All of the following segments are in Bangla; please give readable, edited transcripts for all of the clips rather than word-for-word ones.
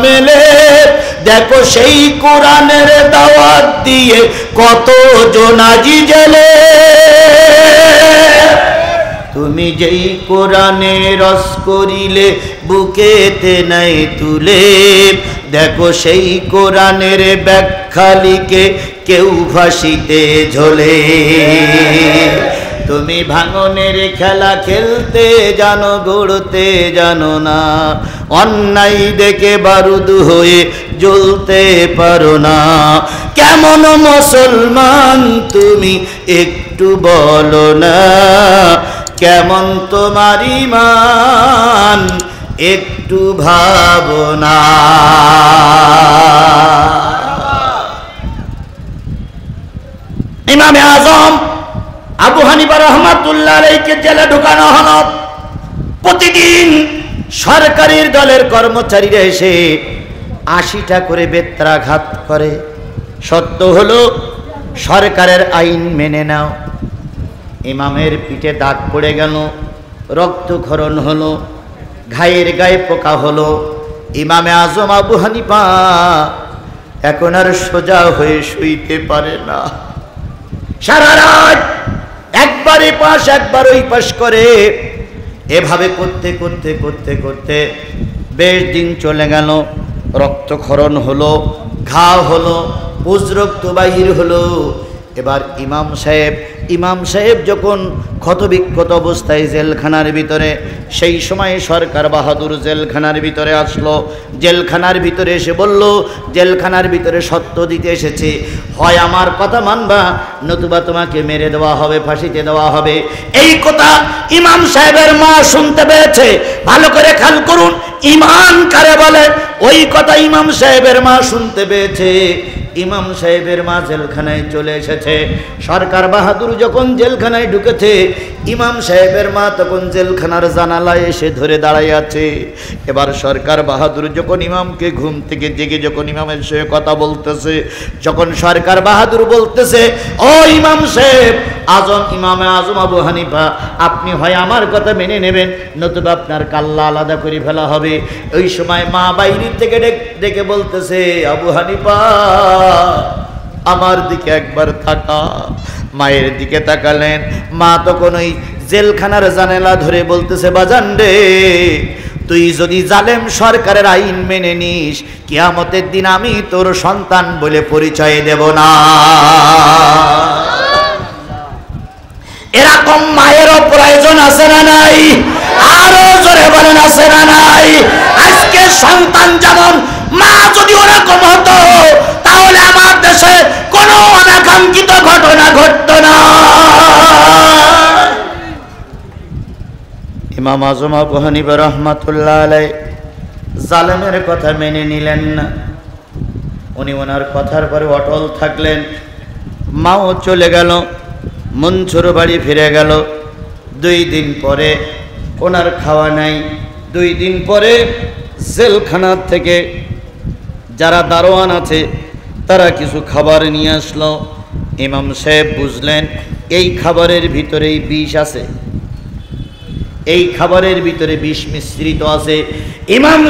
মেলে। দেখো সেই কোরআনের দাওয়াত দিয়ে কত জোনাজি জেলে। তুমি যেই কোরআনে রস করিলে বুকেতে নাই তুলে, দেখো সেই কোরআনের ব্যাখ্যা লিখে কেউ ফাঁসিতে ঝোলে। তুমি ভাঙনের খেলা খেলতে জানো, গড়তে জানো না, অন্যায় দেখে বারুদ হয়ে জ্বলতে পারো না। কেমন মুসলমান তুমি একটু বলো না, কেমন তোমার ঈমান একটু ভাবনা। ইমামে আজম আবু হানিফা রাহমাতুল্লাহ আলাইহিকে জেলে ঢুকানো হলো। প্রতিদিন সরকারের দলের কর্মচারীরা এসে 80টা করে বেত্রাঘাত করে। সত্য হলো সরকারের আইন মেনে নাও। ইমামের পিঠে দাগ পড়ে গেল, রক্তক্ষরণ হলো, ঘায়ের গায়ে পোকা হলো। ইমামে আজম আবু হানিফা এখন আর সোজা হয়ে শুইতে পারে না। সারা রাত একবার এই পাশ একবার ওই পাশ করে, এভাবে করতে করতে করতে করতে বেশ দিন চলে গেল। রক্তক্ষরণ হলো, ঘা হলো, পুজ রক্ত বাহির হলো। এবার ইমাম সাহেব যখন ক্ষতবিক্ষত অবস্থায় জেলখানার ভিতরে, সেই সময় সরকার বাহাদুর জেলখানার ভিতরে আসলো। জেলখানার ভিতরে এসে বলল, জেলখানার ভিতরে সত্য দিতে এসেছে, হয় আমার কথা মানবা, নতুবা তোমাকে মেরে দেওয়া হবে, ফাঁসিতে দেওয়া হবে। এই কথা ইমাম সাহেবের মা শুনতে পেয়েছে। ভালো করে খেয়াল করুন, ইমান কারে বলে, ওই কথা ইমাম সাহেবের মা শুনতে পেয়েছে। ইমাম সাহেবের মা জেলখানায় চলে এসেছে। সরকার বাহাদুর যখন জেলখানায় ঢুকেছে, ইমাম সাহেবের মা তখন জেলখানার জানালায় এসে ধরে দাঁড়ায় আছে। এবার সরকার বাহাদুর যখন ইমামকে ঘুম থেকে জেগে যখন ইমামের সঙ্গে কথা বলতেছে, যখন সরকার বাহাদুর বলতেছে, ও ইমাম সাহেব, ইমামে আজম আবু হানিফা, আপনি হয় আমার কথা মেনে নেবেন, নতুবা আপনার কাল্লা আলাদা করে ফেলা হবে। ওই সময় মা বাইরে থেকে ডেকে বলতেছে, আবু হানিফা আমার দিকে একবার তাকা। মায়ের দিকে তাকালেন। মা তখন ওই জেলখানার জানালা ধরে বলতেছে, বাজান রে, তুই যদি জালেম সরকারের আইন মেনে নিস, কিয়ামতের দিন আমি তোর সন্তান বলে পরিচয় দেব না। এরকম মায়েরও প্রয়োজন আছে না নাই? আরো জোরে বলেন, আছে না নাই? আজকে সন্তান যেমন, মা যদি ওরকম হতো, তাহলে আমার দেশে কোনো অনাকাঙ্ক্ষিত ঘটনা ঘটত না। ইমাম আজম আবু হানিফা রাহমাতুল্লাহ আলাইহি জালেমের কথা মেনে নিলেন না। উনি ওনার কথার পরে অটল থাকলেন। মাও চলে গেল, মনসুর বাড়ি ফিরে গেল। 2 দিন পরে ওনার খাওয়া নাই। 2 দিন পরে জেলখানার থেকে যারা দারোয়ান আছে তারা কিছু খাবার নিয়ে আসলো। ইমাম সাহেব বুঝলেন এই খাবারের ভিতরেই বিষ আছে, এই খাবারের ভিতরে বিষ মিশ্রিত আছে। ইমাম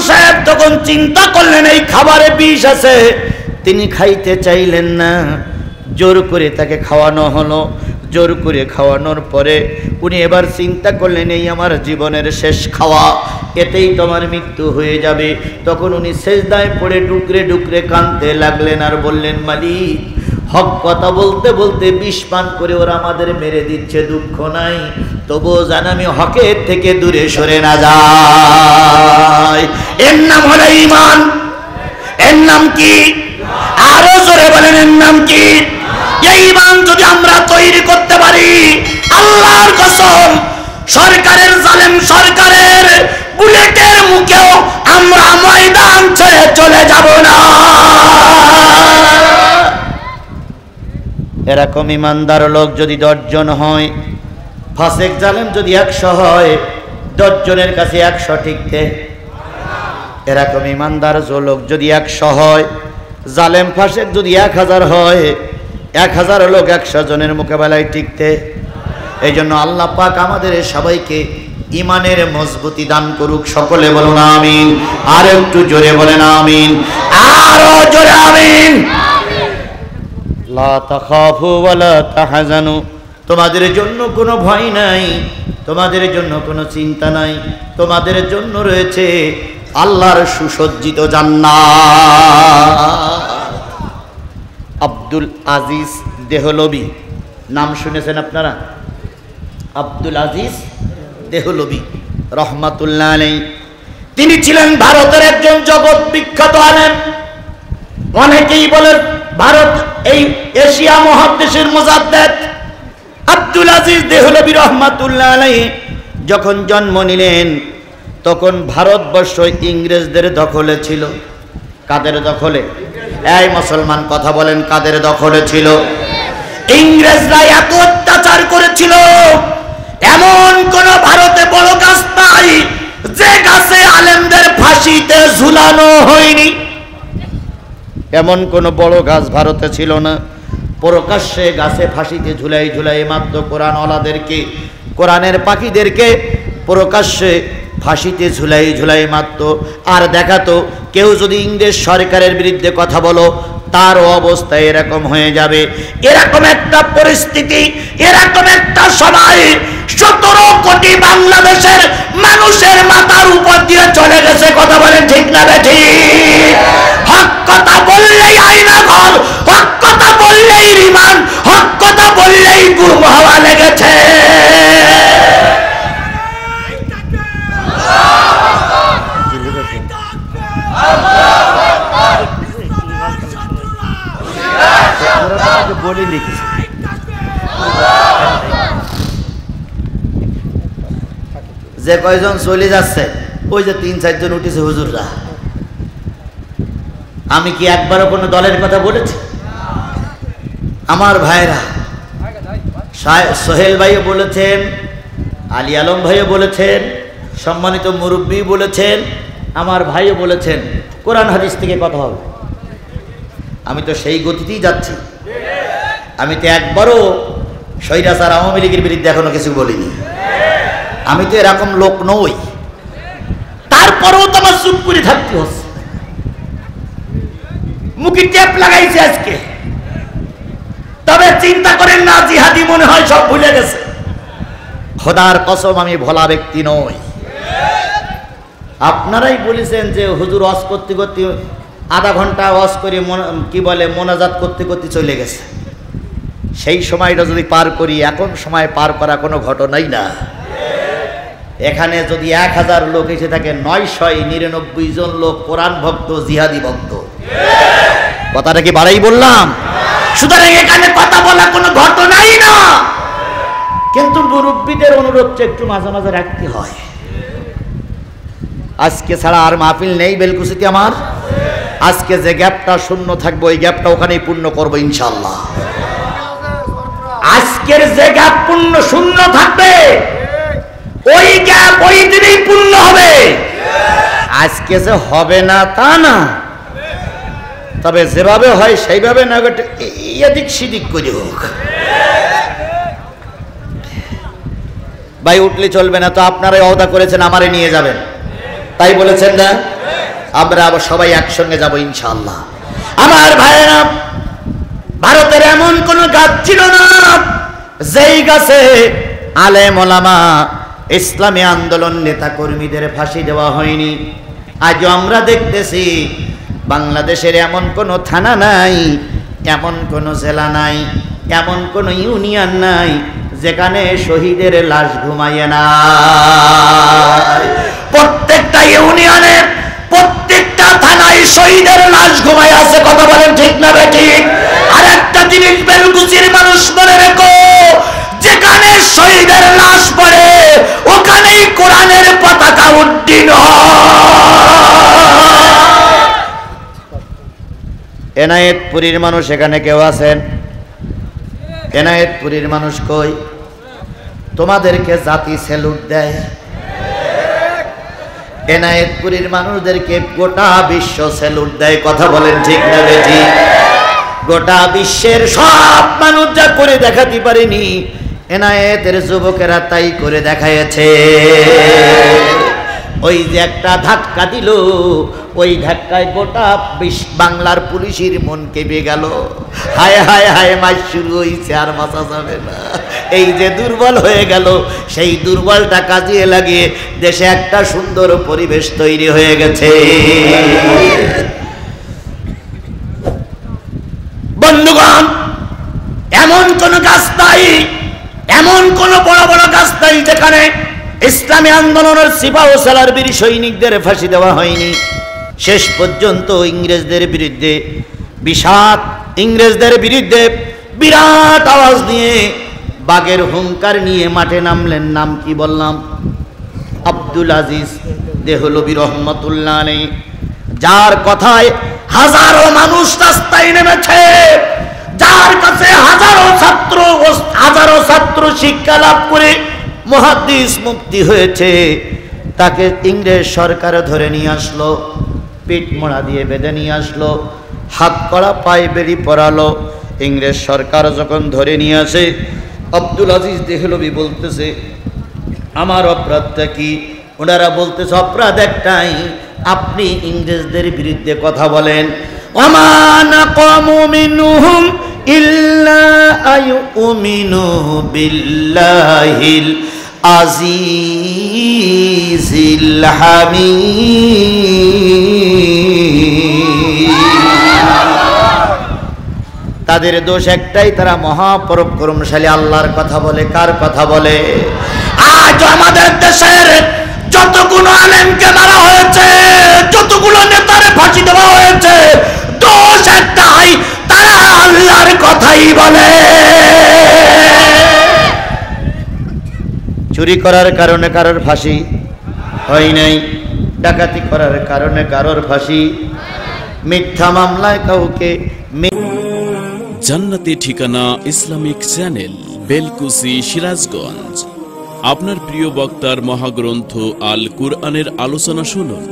সাহেব তখন চিন্তা করলেন এই খাবারে বিষ আছে। তিনি খাইতে চাইলেন না, জোর করে তাকে খাওয়ানো হলো। জোর করে খাওয়ানোর পরে উনি এবার চিন্তা করলেন, এই আমার জীবনের শেষ খাওয়া, এতেই তোমার মৃত্যু হয়ে যাবে। তখন উনি সেজদায় পড়ে ডুকরে ডুকরে কাঁদতে লাগলেন আর বললেন, মালিক, হক কথা বলতে বলতে বিষ পান করে ওরা আমাদের মেরে দিচ্ছে, দুঃখ নাই, তবুও যেন আমি হকের থেকে দূরে সরে না যাই। এর নাম হলো ঈমান। এর নাম কি? আরো জোরে বলেন, এর নাম কি? এই ঈমান যদি আমরা তৈরি করতে পারি, আল্লাহর কসম, সরকারের জালেম সরকারের বুলেটের মুখেও আমরা ময়দান ছেড়ে চলে যাব না। এরকম ইমানদার লোক যদি 10 জন হয়, ফাসেক জালেম যদি 100 হয়, 10 জনের কাছে 100 টিকতে। এরকম ইমানদার লোক যদি 100 হয়, জালেম ফাসেক যদি 1000 হয়, 1000 লোক 100 জনের মোকাবেলায় টিকতে। এই জন্য আল্লাহ পাক আমাদের সবাইকে ইমানের মজবুতি দান করুক। সকলে বলুন আমিন। আর একটু জোরে বলেন আমিন, আরো জোরে আমিন। লা তাখাফু ওয়া লা তাহজানু, তোমাদের জন্য কোনো ভয় নাই, তোমাদের জন্য কোনো চিন্তা নাই, তোমাদের জন্য রয়েছে আল্লাহর সুসজ্জিত জান্নাত। আব্দুল আজিজ দেহলভী নাম শুনেছেন আপনারা? আব্দুল আজিজ দেহলভী রহমাতুল্লাহ আলাইহি, তিনি ছিলেন ভারতের একজন জগৎ বিখ্যাত আলেম। অনেকেই বলেন ভারত এই এশিয়া মহাদেশের মুজাদ্দেদ। আব্দুল আজিজ দেহলভী রহমাতুল্লাহ আলাইহি যখন জন্ম নিলেন তখন ভারতবর্ষ ইংরেজদের দখলে ছিল। কাদের দখলে? এই মুসলমান কথা বলেন, কাদের দখলে ছিল? ইংরেজরা এত অত্যাচার করেছিল, এমন কোন ভারতে বড় গাছ নাই যে গাছে আলেমদের ফাঁসিতে ঝুলানো হয়নি। এমন কোন বড় গাছ ভারতে ছিল না। প্রকাশ্যে গাছে ফাঁসিতে ঝুলাই ঝুলাই মাত্র কোরআন ওয়ালাদেরকে, কোরআনের পাখিদেরকে প্রকাশ্যে ফাঁসিতে ঝুলাই ঝুলাই মাত্র। আর দেখাতো কেউ যদি ইংরেজ সরকারের বিরুদ্ধে কথা বলো তারও অবস্থা এরকম হয়ে যাবে। এরকম একটা পরিস্থিতি, এরকম একটা সময় 17 কোটি বাংলাদেশের মানুষের মাথার উপর দিয়ে চলে গেছে। কথা বলেন ঠিক না ঠিক? হক কথা বললেই আইনা ঘর, হক কথা বললেই রিমান্ড, হক কথা বললেই গুম হওয়া লেগেছে। বলি লিখেছে যে কয়জন চলে যাচ্ছে, ওই যে 3-4 জন উঠেছে হুজুররা। আমি কি একবারও কোনো দলের কথা বলেছি? আমার ভাইরা, সোহেল ভাইও বলেছেন, আলী আলম ভাইও বলেছেন, সম্মানিত মুরব্বী বলেছেন, আমার ভাইও বলেছেন কোরআন হাদিস থেকে কথা হবে। আমি তো সেই গতিতেই যাচ্ছি। আমি তো একবারও স্বৈরাচার আওয়ামী লীগের বিরুদ্ধে এখনো কিছু বলিনি। আমি তো এরকম লোক নই। তারপরেও তো আমার চুপ করে থাকতে হচ্ছে। মুখে টেপ লাগাইছে আজকে, তবে চিন্তা করেন না জিহাদি মনে হয় সব ভুলে গেছে। খোদার কসম আমি ভোলা ব্যক্তি নই। আপনারাই বলেছেন যে হুজুর ওয়াজ করতে করতে আধা ঘন্টা ওয়াজ করে কি বলে মোনাজাত করতে করতে চলে গেছে। সেই সময়টা যদি পার করি, এখন সময় পার করা কোনো ঘটনাই না। এখানে যদি 1000 লোক এসে থাকে, 999 জন লোক কোরআন ভক্ত, জিহাদি ভক্ত। কথাটা কি বাড়াই বললাম? সুতরাং এখানে কথা বলা কোনো ঘটনাই না। কিন্তু মুরব্বীদের অনুরোধটা একটু মাঝে মাঝে রাখতে হয়। আজকে ছাড়া আর মাহফিল নেই বেলকুচিতে আমার। আজকে যে গ্যাপটা শূন্য থাকবে ওই গ্যাপটা ওখানেই পূর্ণ করবো ইনশাআল্লাহ। আজকের যে গ্যাপ পূর্ণ শূন্য থাকবে ওই গ্যাপ ওই দিনেই পূর্ণ হবে। আজকে যে হবে না তা না, তবে যেভাবে হয় সেইভাবে না, এদিক সেদিক করে হোক। ভাই উঠলে চলবে না তো, আপনারাই ওয়াদা করেছেন আমারে নিয়ে যাবেন, তাই বলেছেন না? আমরা আবার সবাই একসঙ্গে যাব ইনশাআল্লাহ। আমার ভাইয়েরা, ভারতের এমন কোন গাছ ছিল না যেই গাছে আলেম ওলামা, ইসলামী আন্দোলন নেতা কর্মীদের ফাঁসি দেওয়া হয়নি। আজও আমরা দেখতেছি বাংলাদেশের এমন কোনো থানা নাই, এমন কোনো জেলা নাই, এমন কোনো ইউনিয়ন নাই যেখানে শহীদের লাশ ঘুমাইয়ে না। প্রত্যেকটা ইউনিয়নে, প্রত্যেকটা থানায় শহীদের লাশ ঘুমাই আছে। কথা বলেন ঠিক না ঠিক? আর একটা জিনিস বেলকুচির মানুষ মনে রেখো, যেখানে শহীদের লাশ পড়ে ওখানেই কোরআনের পতাকা উড্ডীন হয়। এনায়েতপুরীর মানুষ এখানে কেউ আছেন? এনায়েতপুরীর মানুষ কই? তোমাদেরকে জাতি স্যালুট দেয়। এনায়েতপুরীর মানুষদেরকে গোটা বিশ্ব স্যালুট দেয়। কথা বলেন ঠিক না বেঠি? গোটা বিশ্বের সব মানুষ যা করে দেখাতে পারেনি, এনায়েতের যুবকেরা তাই করে দেখাইছে। ওই যে একটা ধাক্কা দিল, ওই ধাক্কায় গোটা বাংলার পুলিশের মন কেঁপে গেল। হায় হায় হায়, মাস শুরু হয়েছে, আর বাঁচা যাবে না। এই যে দুর্বল হয়ে গেল, সেই দুর্বলটা কাজে লাগিয়ে দেশে একটা সুন্দর পরিবেশ তৈরি হয়ে গেছে। বন্ধুগণ, এমন কোন গাছ নাই, এমন কোন বড় বড় গাছ নাই যেখানে ইসলামী আন্দোলনের সিপাহ সালার বীর সৈনিকদের ফাঁসি দেওয়া হয়নি। শেষ পর্যন্ত ইংরেজদের বিরুদ্ধে ইংরেজদের বিরুদ্ধে বিরাট আওয়াজ নিয়ে বাঘের হুঙ্কার নিয়ে মাঠে নামলেন। নাম কি বললাম? আব্দুল আজিজ দেহলভী রহমতুল্লাহ আলাইহি, যার কথায় হাজারো মানুষ রাস্তায় নেমেছে, যার কাছে হাজারো ছাত্র শিক্ষা লাভ করে মুহাদ্দিস মুফতি হয়েছে। তাকে ইংরেজ সরকার ধরে নিয়ে আসলো, পিঠ মোড়া দিয়ে বেঁধে নিয়ে আসলো, হাত কড়া পায়ে বেড়ি পরালো। ইংরেজ সরকার যখন ধরে নিয়ে আসে, আব্দুল আজিজ দেহলভী বলতেছে, আমার অপরাধটা কি? ওনারা বলতেছে, অপরাধ একটাই, আপনি ইংরেজদের বিরুদ্ধে কথা বলেন। ওমা নাকামু মিনহুম ইল্লা আয়ুমিনু বিল্লাহিল আজিজিল হামিদ। তাদের দোষ একটাই, তারা মহাপরাক্রমশালী আল্লাহর কথা বলে। কার কথা বলে? আজ আমাদের দেশের যতগুলো আলেমকে মারা হয়েছে, যতগুলো নেতারে ফাঁসি দেওয়া হয়েছে, দোষ একটাই, তারা আল্লাহর কথাই বলে। চুরি করার কারণে কারোর ফাঁসি হয় নাই, ডাকাতি করার কারণে কারোর ফাঁসি, মিথ্যা মামলায় কাউকে। জান্নাতি ঠিকানা ইসলামিক চ্যানেল, বেলকুচি, সিরাজগঞ্জ। আপনার প্রিয় বক্তার মহাগ্রন্থ আল কুরআনের আলোচনা শুনুন।